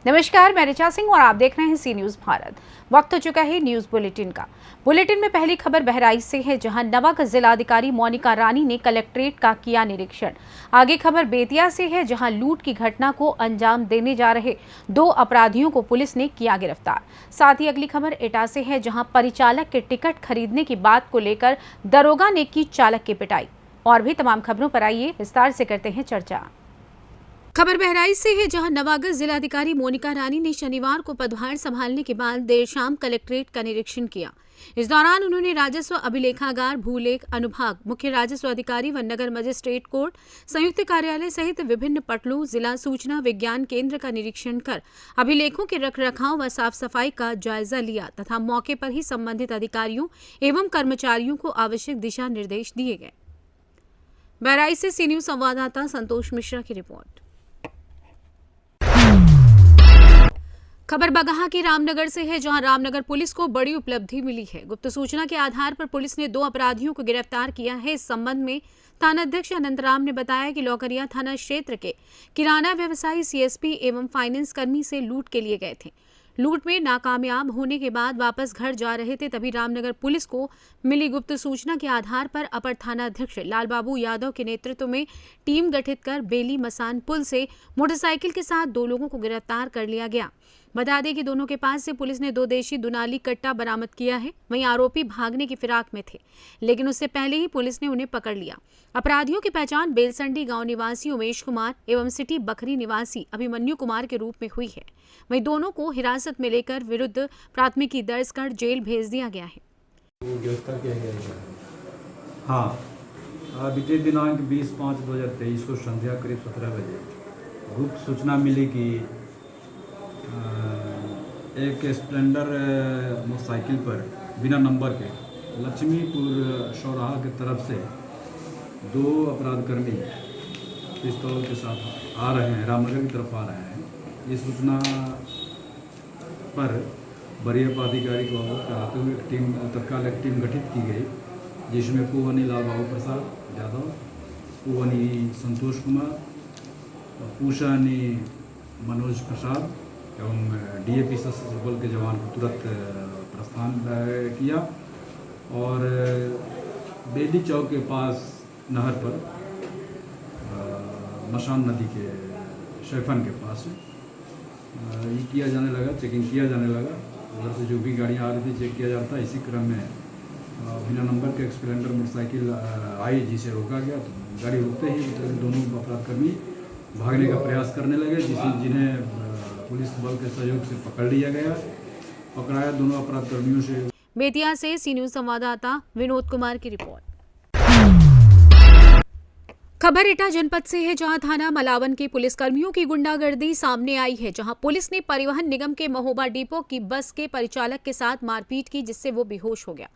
नमस्कार, मैं ऋचा सिंह और आप देख रहे हैं सी न्यूज भारत। वक्त हो चुका है न्यूज बुलेटिन का। बुलेटिन में पहली खबर बहराइच से है, जहां नवा जिलाधिकारी मोनिका रानी ने कलेक्ट्रेट का किया निरीक्षण। आगे खबर बेतिया से है, जहां लूट की घटना को अंजाम देने जा रहे 2 अपराधियों को पुलिस ने किया गिरफ्तार। साथ ही अगली खबर एटा से है, जहां परिचालक के टिकट खरीदने की बात को लेकर दरोगा ने की चालक की पिटाई। और भी तमाम खबरों पर आइए विस्तार से करते हैं चर्चा। खबर बहराइच से है, जहां नवागढ़ जिलाधिकारी मोनिका रानी ने शनिवार को पदभार संभालने के बाद देर शाम कलेक्ट्रेट का निरीक्षण किया। इस दौरान उन्होंने राजस्व अभिलेखागार, भूलेख अनुभाग, मुख्य राजस्व अधिकारी व नगर मजिस्ट्रेट कोर्ट संयुक्त कार्यालय सहित विभिन्न पटलों, जिला सूचना विज्ञान केंद्र का निरीक्षण कर अभिलेखों के रखरखाव व साफ सफाई का जायजा लिया तथा मौके पर ही संबंधित अधिकारियों एवं कर्मचारियों को आवश्यक दिशा निर्देश दिए गए। बहराइच से सी न्यूज संवाददाता संतोष मिश्रा की रिपोर्ट। खबर बगहा के रामनगर से है, जहां रामनगर पुलिस को बड़ी उपलब्धि मिली है। गुप्त सूचना के आधार पर पुलिस ने 2 अपराधियों को गिरफ्तार किया है। इस संबंध में थानाध्यक्ष अनंतराम ने बताया कि लौकरिया थाना क्षेत्र के किराना व्यवसायी सीएसपी एवं फाइनेंस कर्मी से लूट के लिए गए थे। लूट में नाकामयाब होने के बाद वापस घर जा रहे थे, तभी रामनगर पुलिस को मिली गुप्त सूचना के आधार पर अपर थानाध्यक्ष लालबाबू यादव के नेतृत्व में टीम गठित कर बेली मसान पुल से मोटरसाइकिल के साथ 2 लोगों को गिरफ्तार कर लिया गया। बता दें कि दोनों के पास से पुलिस ने 2 देशी दुनाली कट्टा बरामद किया है। वहीं आरोपी भागने की फिराक में थे, लेकिन उससे पहले ही पुलिस ने उन्हें पकड़ लिया। अपराधियों की पहचान बेलसंडी गांव निवासी उमेश कुमार एवं सिटी बखरी निवासी अभिमन्यु कुमार के रूप में हुई है। वहीं दोनों को हिरासत में लेकर विरुद्ध प्राथमिकी दर्ज कर जेल भेज दिया गया है। गिरफ्तार किया गया है। हाँ, बीते दिनांक 20/5/2023 को संध्या करीब 17 बजे गुप्त सूचना मिली कि एक स्प्लेंडर मोटरसाइकिल पर बिना नंबर के लक्ष्मीपुर चौराहा की तरफ से 2 अपराधकर्मी पिस्तौल के साथ आ रहे हैं, रामनगर की तरफ आ रहे हैं। इस सूचना पर वरीय पदाधिकारी को अवगत कराते हुए तत्काल एक टीम गठित की गई, जिसमें कुवनी लालबाबू प्रसाद यादव, कुवनी संतोष कुमार, पूषानी मनोज प्रसाद एवं डीएपी सशस्त्र बल के जवान को तुरंत प्रस्थान किया और बेली चौक के पास नहर पर मशान नदी के शैफन के पास ये किया जाने लगा, चेकिंग किया जाने लगा। उधर से जो भी गाड़ियाँ आ रही थी चेक किया जाता। इसी क्रम में बिना नंबर के स्प्लेंडर मोटरसाइकिल आई, जिसे रोका गया। तो गाड़ी रुकते ही दोनों अपराधकर्मी भागने का प्रयास करने लगे, जिन्हें पुलिस बल के सहयोग से पकड़ लिया गया। पकड़ाया दोनों अपराधकर्मियों से। बेतिया से सी न्यूज संवाददाता विनोद कुमार की रिपोर्ट। खबर एटा जनपद से है, जहां थाना मलावन के पुलिसकर्मियों की गुंडागर्दी सामने आई है, जहां पुलिस ने परिवहन निगम के महोबा डिपो की बस के परिचालक के साथ मारपीट की, जिससे वो बेहोश हो गया।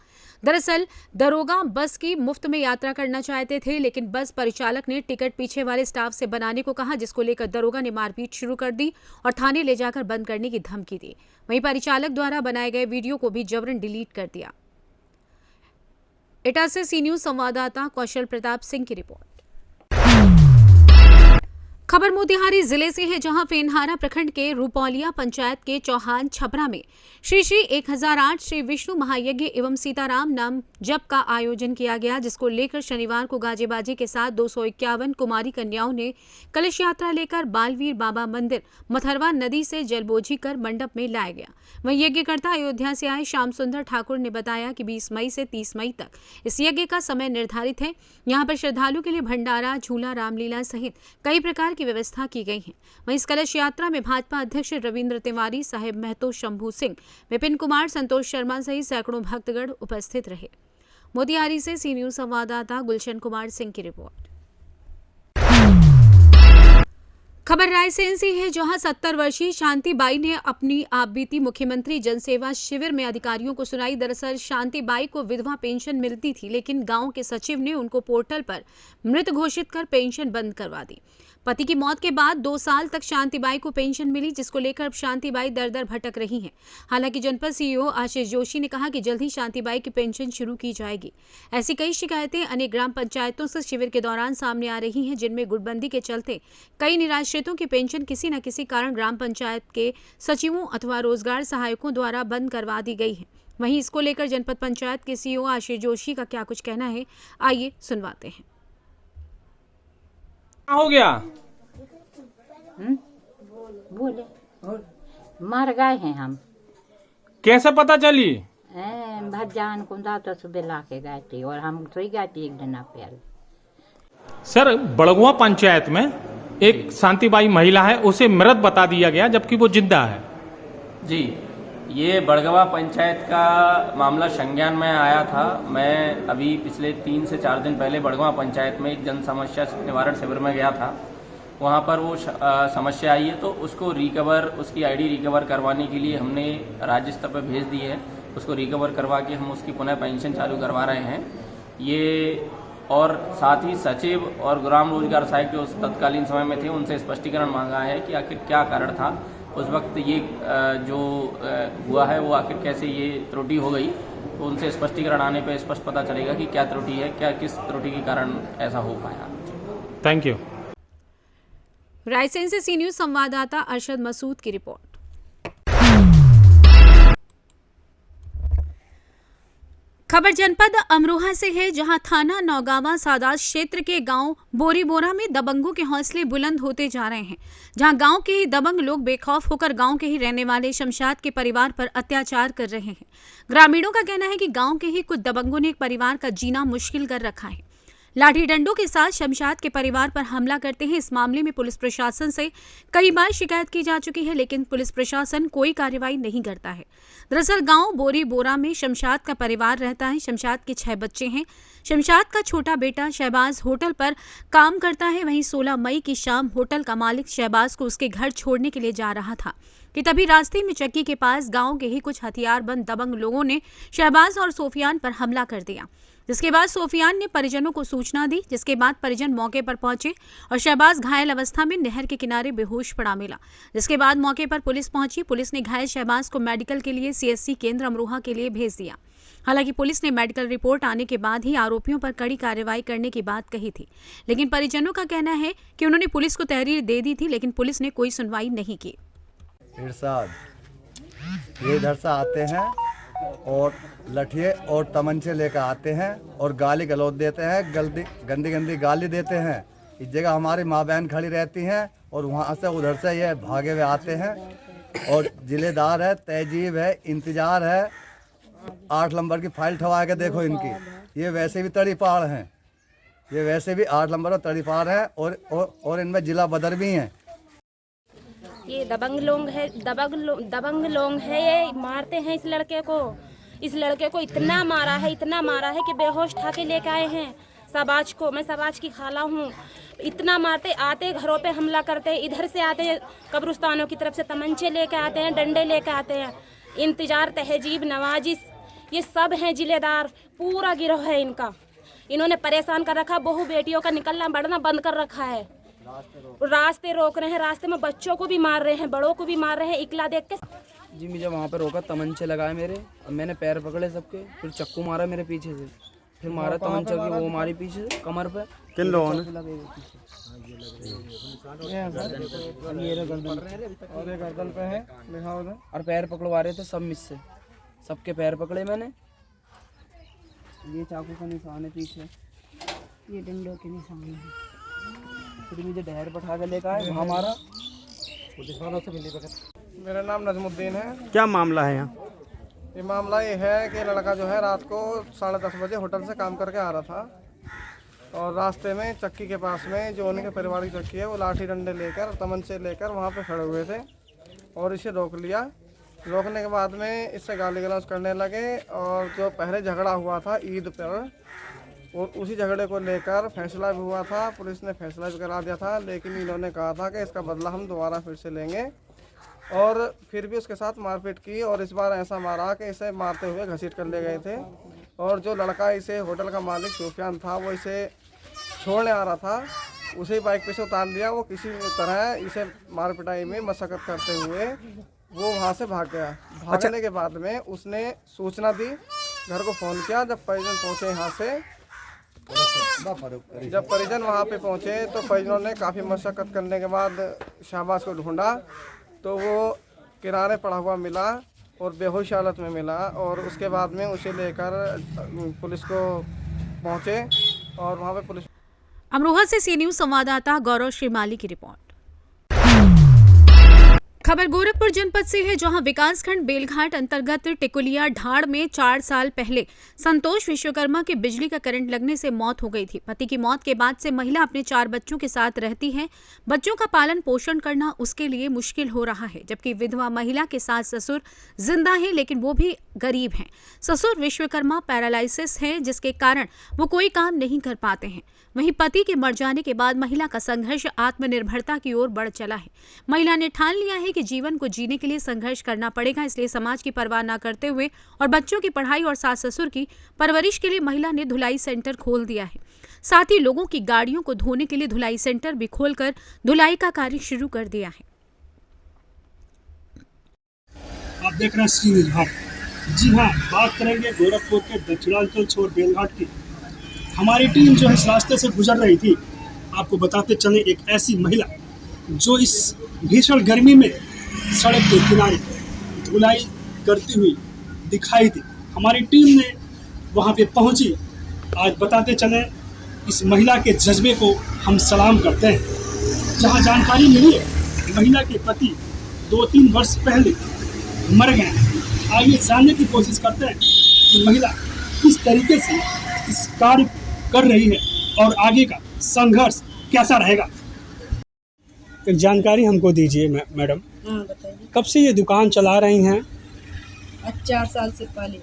दरअसल दरोगा बस की मुफ्त में यात्रा करना चाहते थे, लेकिन बस परिचालक ने टिकट पीछे वाले स्टाफ से बनाने को कहा, जिसको लेकर दरोगा ने मारपीट शुरू कर दी और थाने ले जाकर बंद करने की धमकी दी। वहीं परिचालक द्वारा बनाए गए वीडियो को भी जबरन डिलीट कर दिया। एटा से सी न्यूज संवाददाता कौशल प्रताप सिंह की रिपोर्ट। खबर मोतिहारी जिले से है, जहां फेनहारा प्रखंड के रूपौलिया पंचायत के चौहान छपरा में श्री 1008 श्री विष्णु महायज्ञ एवं सीताराम नाम जप का आयोजन किया गया, जिसको लेकर शनिवार को गाजेबाजी के साथ 251 कुमारी कन्याओं ने कलश यात्रा लेकर बालवीर बाबा मंदिर मथरवा नदी से जलबोझी कर मंडप में लाया गया। वहीं यज्ञकर्ता अयोध्या से आए श्याम सुंदर ठाकुर ने बताया कि 20 मई से 30 मई तक इस यज्ञ का समय निर्धारित है। यहाँ पर श्रद्धालु के लिए भंडारा, झूला, रामलीला सहित कई प्रकार की व्यवस्था की गई है। वहीं इस कलश यात्रा में भाजपा अध्यक्ष रविंद्र तिवारी, साहेब महतो, शंभू सिंह, विपिन कुमार, संतोष शर्मा सहित सैकड़ों भक्तगण उपस्थित रहे। मोतिहारी से सी न्यूज संवाददाता गुलशन कुमार सिंह की रिपोर्ट। खबर रायसेन से है, जहां 70 वर्षीय शांति बाई ने अपनी आप बीती मुख्यमंत्री जनसेवा शिविर में अधिकारियों को सुनाई। दरअसल शांति बाई को विधवा पेंशन मिलती थी, लेकिन गांव के सचिव ने उनको पोर्टल पर मृत घोषित कर पेंशन बंद करवा दी। पति की मौत के बाद 2 साल तक शांतिबाई को पेंशन मिली, जिसको लेकर अब शांतिबाई दर दर भटक रही हैं। हालांकि जनपद सीईओ आशीष जोशी ने कहा कि जल्द ही शांतिबाई की पेंशन शुरू की जाएगी। ऐसी कई शिकायतें अनेक ग्राम पंचायतों से शिविर के दौरान सामने आ रही हैं, जिनमें गुटबंदी के चलते कई निराश्रितों की पेंशन किसी न किसी कारण ग्राम पंचायत के सचिवों अथवा रोजगार सहायकों द्वारा बंद करवा दी गई है। वहीं इसको लेकर जनपद पंचायत के सीईओ आशीष जोशी का क्या कुछ कहना है, आइए सुनवाते हैं। क्या हो गया? बोले और मर गए हैं हम। कैसे पता चली? भजान कुंदा तो सुबह ला के गए थे और हम सोई गए थे एक दिन पहले। सर, बड़गुआ पंचायत में एक शांतिबाई महिला है, उसे मृत बता दिया गया जबकि वो जिंदा है। जी, ये बड़गवा पंचायत का मामला संज्ञान में आया था। मैं अभी पिछले 3 से 4 दिन पहले बड़गवा पंचायत में एक जन समस्या निवारण शिविर में गया था। वहाँ पर वो समस्या आई है तो उसको उसकी आईडी रिकवर करवाने के लिए हमने राज्य स्तर पर भेज दी है। उसको रिकवर करवा के हम उसकी पुनः पेंशन चालू करवा रहे हैं। ये और साथ ही सचिव और ग्राम रोजगार सहायक जो तत्कालीन समय में थे उनसे स्पष्टीकरण मांगा है कि आखिर क्या कारण था उस वक्त ये जो हुआ है वो आखिर कैसे ये त्रुटि हो गई। तो उनसे स्पष्टीकरण आने पर स्पष्ट पता चलेगा कि क्या त्रुटि है, किस त्रुटि के कारण ऐसा हो पाया। Thank you. रायसेन से सी न्यूज संवाददाता अरशद मसूद की रिपोर्ट। खबर जनपद अमरोहा से है, जहां थाना नौगावा सादात क्षेत्र के गांव बोरीबोरा में दबंगों के हौसले बुलंद होते जा रहे हैं। जहां गांव के ही दबंग लोग बेखौफ होकर गांव के ही रहने वाले शमशाद के परिवार पर अत्याचार कर रहे हैं। ग्रामीणों का कहना है कि गांव के ही कुछ दबंगों ने एक परिवार का जीना मुश्किल कर रखा है। लाठी डंडों के साथ शमशाद के परिवार पर हमला करते हैं। इस मामले में पुलिस प्रशासन से कई बार शिकायत की जा चुकी है, लेकिन पुलिस प्रशासन कोई कार्रवाई नहीं करता है। दरअसल गांव बोरी बोरा में शमशाद का परिवार रहता है। शमशाद के 6 बच्चे हैं। शमशाद का छोटा बेटा शहबाज होटल पर काम करता है। वहीं 16 मई की शाम होटल का मालिक शहबाज को उसके घर छोड़ने के लिए जा रहा था कि तभी रास्ते में चक्की के पास गांव के ही कुछ हथियारबंद दबंग लोगों ने शहबाज और सोफियान पर हमला कर दिया। जिसके बाद सोफियान ने परिजनों को सूचना दी, जिसके बाद परिजन मौके पर पहुंचे और शहबाज घायल अवस्था में नहर के किनारे बेहोश पड़ा मिला। जिसके बाद मौके पर पुलिस पहुंची। पुलिस ने घायल शहबाज को मेडिकल के लिए सीएससी केंद्र अमरोहा के लिए भेज दिया। हालांकि पुलिस ने मेडिकल रिपोर्ट आने के बाद ही आरोपियों पर कड़ी कार्रवाई करने की बात कही थी, लेकिन परिजनों का कहना है कि उन्होंने पुलिस को तहरीर दे दी थी, लेकिन पुलिस ने कोई सुनवाई नहीं की। ये इधर से आते हैं और लठिए और तमंचे लेकर आते हैं और गाली गलौज देते हैं, गंदी गंदी गाली देते हैं। इस जगह हमारी माँ बहन खड़ी रहती हैं और वहाँ से उधर से ये भागे हुए आते हैं। और जिलेदार है, तहजीब है, इंतजार है, 8 नंबर की फाइल ठवा के देखो इनकी। ये वैसे भी तड़ीपार हैं, ये वैसे भी 8 नंबर और तड़ीपार हैं और इनमें जिला बदर भी हैं। ये दबंग लोग है, ये मारते हैं इस लड़के को इतना मारा है कि बेहोश ठा के लेके आए हैं शहबाज को। मैं शहबाज की खाला हूँ। इतना मारते, आते घरों पे हमला करते, इधर से आते कब्रिस्तानों की तरफ से तमंचे लेके आते हैं, डंडे लेके आते हैं। इंतजार, तहजीब, नवाजिश, ये सब हैं जिलेदार, पूरा गिरोह है इनका। इन्होंने परेशान कर रखा, बहू बेटियों का निकलना बढ़ना बंद कर रखा है। रास्ते रोक रहे हैं, रास्ते में बच्चों को भी मार रहे हैं, बड़ों को भी मार रहे हैं। इकला देख के जी मुझे वहाँ पे रोका, तमंचे लगाए मेरे, अब मैंने पैर पकड़े सबके, फिर चक्कू मारा मेरे पीछे से, फिर मारा तमंचा की वो हमारी पीछे से कमर पे। किन लोगों ने? गर्दन पे है और पैर पकड़वा रहे थे सब मुझसे, सबके पैर पकड़े मैंने। ये चाकू का निशान है पीछे, ये डंडों के निशान है। फिर मुझे डहर बैठा के लेकर आए, वहाँ मारा। मेरा नाम नजमुद्दीन है। क्या मामला है यहाँ? ये मामला ये है कि लड़का जो है रात को 10:30 बजे होटल से काम करके आ रहा था और रास्ते में चक्की के पास में जो उनके परिवार की चक्की है वो लाठी डंडे लेकर, तमंचे लेकर वहाँ पे खड़े हुए थे और इसे रोक लिया। रोकने के बाद में इससे गाली गलौज करने लगे और जो पहले झगड़ा हुआ था ईद पर, और उसी झगड़े को लेकर फैसला भी हुआ था। पुलिस ने फैसला भी करा दिया था, लेकिन इन्होंने कहा था कि इसका बदला हम दोबारा फिर से लेंगे और फिर भी उसके साथ मारपीट की और इस बार ऐसा मारा कि इसे मारते हुए घसीट कर ले गए थे। और जो लड़का इसे होटल का मालिक सोफियान था वो इसे छोड़ने आ रहा था, उसे बाइक पे से उतार लिया। वो किसी तरह इसे मार पिटाई में मशक्कत करते हुए वो वहाँ से भाग गया। भागने के बाद में उसने सूचना दी, घर को फ़ोन किया। जब परिजन पहुँचे यहाँ से, जब परिजन वहाँ पे पहुँचे तो परिजनों ने काफ़ी मशक्कत करने के बाद शाहबाज को ढूंढा तो वो किनारे पड़ा हुआ मिला और बेहोश हालत में मिला। और उसके बाद में उसे लेकर पुलिस को पहुँचे और वहाँ पे पुलिस। अमरोहा से सी न्यूज संवाददाता गौरव श्रीमाली की रिपोर्ट। खबर गोरखपुर जनपद से है, जहां विकासखंड बेलघाट अंतर्गत टिकुलिया ढाड़ में 4 साल पहले संतोष विश्वकर्मा के बिजली का करंट लगने से मौत हो गई थी। पति की मौत के बाद से महिला अपने 4 बच्चों के साथ रहती है। बच्चों का पालन पोषण करना उसके लिए मुश्किल हो रहा है, जबकि विधवा महिला के सास ससुर जिंदा हैं, लेकिन वो भी गरीब हैं। ससुर विश्वकर्मा पैरालिसिस है, जिसके कारण वो कोई काम नहीं कर पाते हैं। वहीं पति के मर जाने के बाद महिला का संघर्ष आत्मनिर्भरता की ओर बढ़ चला है। महिला ने ठान लिया है कि जीवन को जीने के लिए संघर्ष करना पड़ेगा, इसलिए समाज की परवाह न करते हुए और बच्चों की पढ़ाई और सास ससुर की परवरिश के लिए महिला ने धुलाई सेंटर खोल दिया है। साथ ही लोगों की गाड़ियों को धोने के लिए धुलाई सेंटर भी खोलकर धुलाई का कार्य शुरू कर दिया है। आप देख रहे हैं सी न्यूज भारत। जी हाँ, बात करेंगे गोरखपुर के दक्षिणांचल छोर बेलघाट की। हमारी टीम जो है इस रास्ते से गुजर रही थी। आपको बताते चले, एक ऐसी महिला जो इस भीषण गर्मी में सड़क के किनारे धुलाई करती हुई दिखाई दी। हमारी टीम ने वहां पे पहुंची। आज बताते चले, इस महिला के जज्बे को हम सलाम करते हैं। जहां जानकारी मिली है, महिला के पति 2-3 वर्ष पहले मर गए हैं। आइए जानने की कोशिश करते हैं कि महिला किस तरीके से इस कार्य कर रही है और आगे का संघर्ष कैसा रहेगा। एक जानकारी हमको दीजिए मैडम। हाँ, बताइए। कब से ये दुकान चला रही हैं? 4 साल से पहले।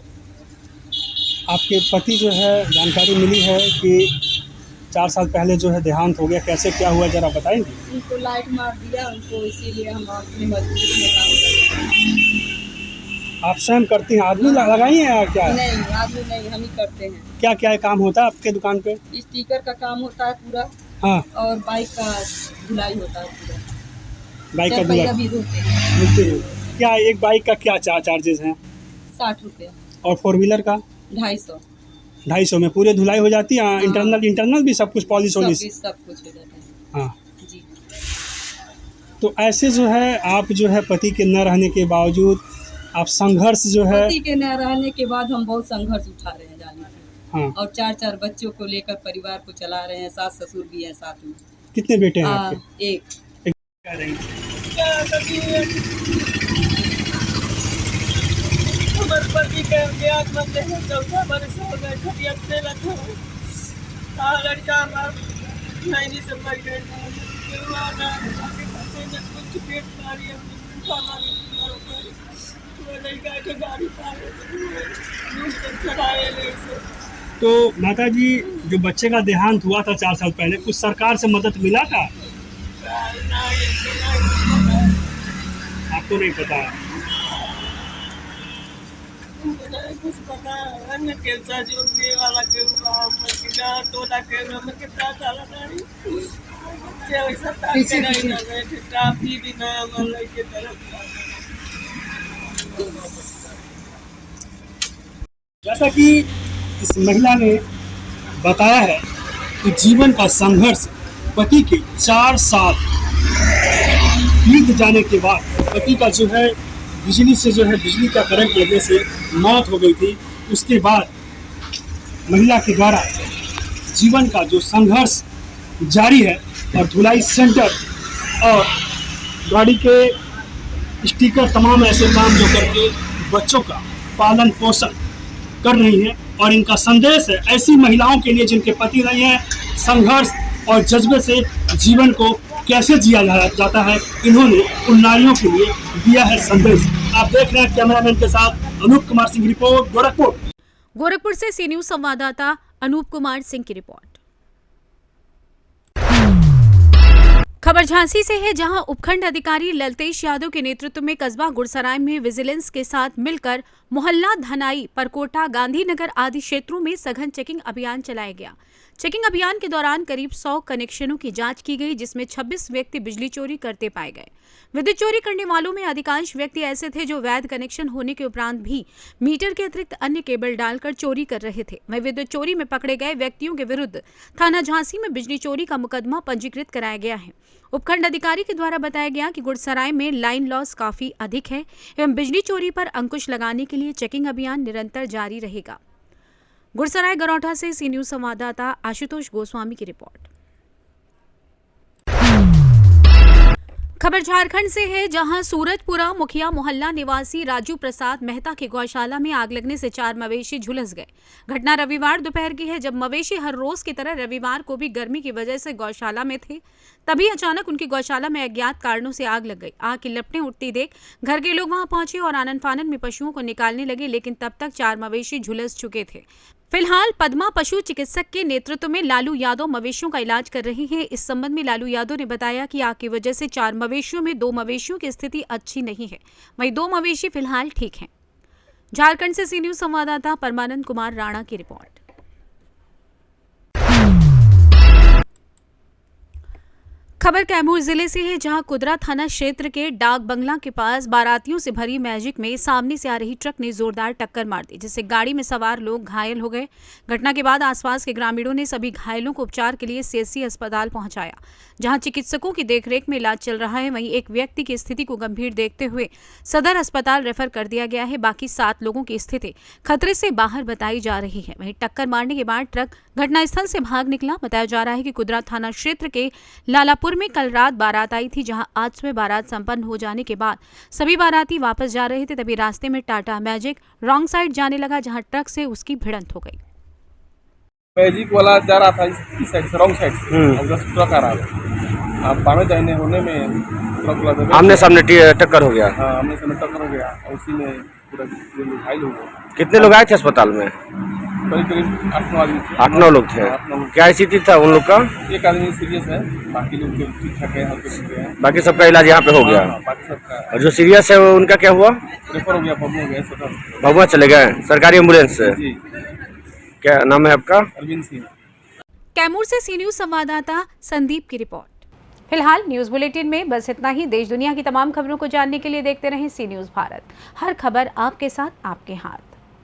आपके पति जो है, जानकारी मिली है कि 4 साल पहले जो है देहांत हो गया। कैसे क्या हुआ, जरा बताएंगे? उनको लाइट मार दिया उनको, इसीलिए हम अपनी मजबूरी में काम करते हैं। आप स्वयं करती हैं? आदमी लगाई हैं या क्या? नहीं, आदमी नहीं, हम ही करते हैं। क्या क्या काम होता है आपके दुकान पे? स्टिकर का काम होता है पूरा। हाँ। और बाइक का धुलाई होता है पूरा। बाइक का धुलाई भी धोते हैं। क्या एक बाइक का क्या चार्जेस हैं? 60 रुपये। और 4 व्हीलर का? 250। 250 में पूरे धुलाई हो जाती है? हाँ। इंटरनल भी सब कुछ पॉलिश सब कुछ हो जाता है। हाँ जी। तो ऐसे जो है आप जो है पति के न रहने के बावजूद आप संघर्ष जो है, पति के न रहने के बाद हम बहुत संघर्ष उठा रहे हैं जाने के। हाँ। और 4 बच्चों को लेकर परिवार को चला रहे हैं। सास ससुर भी हैं साथ में। कितने बेटे हैं आपके? एक। हमारे पति का ब्याज बंद है, 14 बरस हो गए, खरियत से रखा लड़का नहीं से मर गए। कुछ पेट मारी तो माता जी, जो बच्चे का देहांत हुआ था 4 साल पहले, कुछ सरकार से मदद मिला था? आपको नहीं पता? कुछ पता अन्य कैसा जो दे वाला के टोला के कितना साला नहीं भी ना मतलब के तरफ। जैसा कि इस महिला ने बताया है कि जीवन का संघर्ष, पति के 4 साल बीत जाने के बाद पति का जो है बिजली का करंट लगने से मौत हो गई थी। उसके बाद महिला के द्वारा जीवन का जो संघर्ष जारी है और धुलाई सेंटर और गाड़ी के स्टिकर, तमाम ऐसे काम जो करके बच्चों का पालन पोषण कर रही हैं। और इनका संदेश है ऐसी महिलाओं के लिए जिनके पति नहीं है, संघर्ष और जज्बे से जीवन को कैसे जिया जाता है, इन्होंने उन नारियों के लिए दिया है संदेश। आप देख रहे हैं कैमरामैन के साथ अनूप कुमार सिंह रिपोर्ट, गोरखपुर। गोरखपुर से सी न्यूज संवाददाता अनूप कुमार सिंह की रिपोर्ट। खबर झांसी से है, जहां उपखंड अधिकारी ललतेश यादव के नेतृत्व में कस्बा गुड़सराय में विजिलेंस के साथ मिलकर मोहल्ला धनाई, परकोटा, गांधीनगर आदि क्षेत्रों में सघन चेकिंग अभियान चलाया गया। चेकिंग अभियान के दौरान करीब 100 कनेक्शनों की जांच की गई, जिसमें 26 व्यक्ति बिजली चोरी करते पाए गए। विद्युत चोरी करने वालों में अधिकांश व्यक्ति ऐसे थे जो वैध कनेक्शन होने के उपरांत भी मीटर के अतिरिक्त अन्य केबल डालकर चोरी कर रहे थे। वहीं विद्युत चोरी में पकड़े गए व्यक्तियों के विरुद्ध थाना झांसी में बिजली चोरी का मुकदमा पंजीकृत कराया गया है। उपखंड अधिकारी के द्वारा बताया गया कि गुड़सराय में लाइन लॉस काफी अधिक है एवं बिजली चोरी पर अंकुश लगाने के लिए चेकिंग अभियान निरंतर जारी रहेगा। गुड़सराय गरौठा से सी न्यूज संवाददाता आशुतोष गोस्वामी की रिपोर्ट। खबर झारखंड से है, जहां सूरजपुरा मुखिया मोहल्ला निवासी राजू प्रसाद मेहता की गौशाला में आग लगने से 4 मवेशी झुलस गए। घटना रविवार दोपहर की है, जब मवेशी हर रोज की तरह रविवार को भी गर्मी की वजह से गौशाला में थे। तभी अचानक उनकी गौशाला में अज्ञात कारणों से आग लग गई। आग की लपटें उठती देख घर के लोग वहां पहुंचे और आनन फानन में पशुओं को निकालने लगे, लेकिन तब तक 4 मवेशी झुलस चुके थे। फिलहाल पद्मा पशु चिकित्सक के नेतृत्व में लालू यादव मवेशियों का इलाज कर रहे हैं। इस संबंध में लालू यादव ने बताया कि आग की वजह से 4 मवेशियों में 2 मवेशियों की स्थिति अच्छी नहीं है, वहीं 2 मवेशी फिलहाल ठीक हैं। झारखंड से सी न्यूज संवाददाता परमानंद कुमार राणा की रिपोर्ट। खबर कैमूर जिले से है, जहां कुदरा थाना क्षेत्र के डाक बंगला के पास बारातियों से भरी मैजिक में सामने से आ रही ट्रक ने जोरदार टक्कर मार दी, जिससे गाड़ी में सवार लोग घायल हो गए। घटना के बाद आसपास के ग्रामीणों ने सभी घायलों को उपचार के लिए सीएससी अस्पताल पहुंचाया, जहां चिकित्सकों की देखरेख में इलाज चल रहा है। वहीं एक व्यक्ति की स्थिति को गंभीर देखते हुए सदर अस्पताल रेफर कर दिया गया है। बाकी 7 लोगों की स्थिति खतरे से बाहर बताई जा रही है। वहीं टक्कर मारने के बाद ट्रक घटनास्थल से भाग निकला। बताया जा रहा है कि कुदरा थाना क्षेत्र के लालापुर में कल रात बारात आई थी, जहां आज सुबह बारात संपन्न हो जाने के बाद सभी बाराती वापस जा रहे थे। तभी रास्ते में टाटा मैजिक रॉन्ग साइड जाने लगा, जहां ट्रक से उसकी भिड़ंत हो गई। मैजिक वाला जा रहा था इस साइड से, रॉन्ग साइड से, और उधर से ट्रक आ रहा था। अब बामे दाहिने होने में ट्रक वाला आमने सामने टक्कर हो गया। हाँ, आमने सामने टक्कर हो गया और उसी में पूरा घायल हो गया। कितने लोग आए थे अस्पताल में? करीब 8-9 आदमी थे। 8-9 लोग थे। क्या स्थिति था उन लोग का? एक आदमी सीरियस है, बाकी लोग ठीक ठाक है, हल्के फुल्के हैं। बाकी सबका इलाज यहाँ पे हो गया। बाकी सबका। और जो सीरियस है उनका क्या हुआ? रेफर हो गया, भभुआ गए, भभुआ चले गए सरकारी एम्बुलेंस से। जी। क्या नाम है आपका? अरविंद सिंह। कैमूर से सी न्यूज संवाददाता संदीप की रिपोर्ट। फिलहाल न्यूज बुलेटिन में बस इतना ही। देश दुनिया की तमाम खबरों को जानने के लिए देखते रहें सी न्यूज भारत। हर खबर आपके साथ, आपके हाथ।